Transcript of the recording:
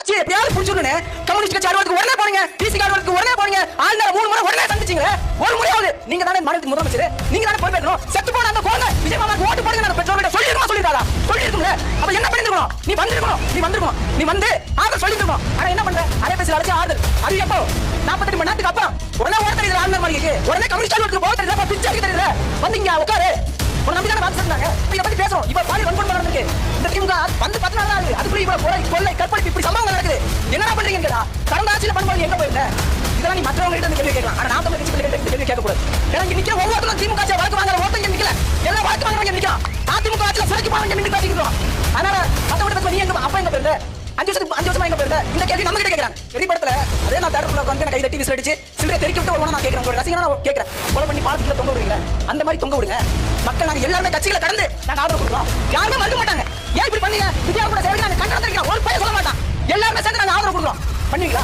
கட்சியை எப்படியாவது புடிச்சுடுனே கம்யூனிஸ்ட் கட்சி அலுவலகத்துக்கு உடனே போனீங்க, டிசி அலுவலகத்துக்கு உடனே போனீங்க, ஆளுநர் 3 முறை உடனே சந்திச்சீங்களே. ஒரு முறையாவது நீங்க தானே மாநிலத்துக்கு முதலமைச்சர், நீங்க தானே பொறுப்பேற்கணும். செத்து போன அந்த குழந்தை விஜய் மாமாக்கு ஓட்டு போடுங்க நான் பெற்றோர்கிட்ட சொல்லிருக்கோம், சொல்லிருக்காரா? சொல்லிருக்கும்ல. அப்ப என்ன பண்ணிருக்கணும்? நீ வந்திருக்கணும், நீ வந்து ஆதரவு சொல்லிருக்கணும். ஆனா என்ன பண்ற? அலைபேசியில் அழைச்சு ஆதரவு. அது எப்போ? 48 மணி நேரத்துக்கு அப்புறம் உடனே ஓட தெரியுது ஆளுநர் மாளிகைக்கு, உடனே கம்யூனிஸ்ட் அலுவலகத்துக்கு போக தெரியுது, பிச்சை அடிக்க தெரியுது. வந்தீங்க உட்காரு, ஒரு நம்பிக்கையான வாக்கு சொன்னாங்க. இத பத்தி பேசுறோம். இப்ப பாலி வன்கொடுமை நடந்துருக்கு. இந்த திமுக வந்து 10 நாள் ஆகுது. அதுக்குள்ள இவ்வளவு கொலை கற்பழிப்பு இப்படி சம்பவங்கள் நடக்குது. என்னடா பண்றீங்க கேட்டா, கடந்த ஆட்சியில பண்ணும்போது எங்க போயிருந்த? இதெல்லாம் நீ மற்றவங்க கிட்ட இருந்து கேள்வி கேட்கலாம். ஆனா நான் தமிழ் கட்சி கிட்ட கேள்வி கேட்க கூடாது. ஏன்னா இங்க நிக்கிற ஒவ்வொருத்தரும் திமுக ஆட்சியை வழக்கு வாங்குற ஒருத்தங்க நிக்கல, எல்லாம் வழக்கு வாங்குறவங்க நிக்கலாம். அதிமுக ஆட்சியில சிறைக்கு போறவங்க நின்று பேசிக்கிறோம். அதனால மத்தவங்க நீ எங்க அப்பா எங்க போயிருந்த? 5 வருஷமா எங்க போயிருந்த? இந்த கேள்வி நம்ம கிட்ட கேட்கறாங்க. வெளிப்படத்துல அதே நான் தேட்டருக்குள்ள வந்து கை தட்டி விசில் அடிச்சு சில்லறை தெறிக்க விட்டு வருவானா நான் கேட்கறேன். உங்க ரசிகனா நான் கேட்கறேன். கொலை பண்ணி பாலத்துல தொங்க விடுறீங்க, அந்த மாதிரி தொங்க விடுங்க. மக்கள் நாங்க எல்லாருமே கட்சிகளை கடந்து நாங்க ஆதரவு கொடுக்குறோம். யாருமே மறுக்க மாட்டாங்க. ஏன் இப்படி பண்ணீங்க? விஜயா கூட சேர்ந்து நாங்க கண்டனம் தெரிவிக்கிறோம். ஒரு பையன் சொல்ல மாட்டான். எல்லாருமே சேர்ந்து நாங்க ஆதரவு கொடுக்குறோம். பண்ணுவீங்களா?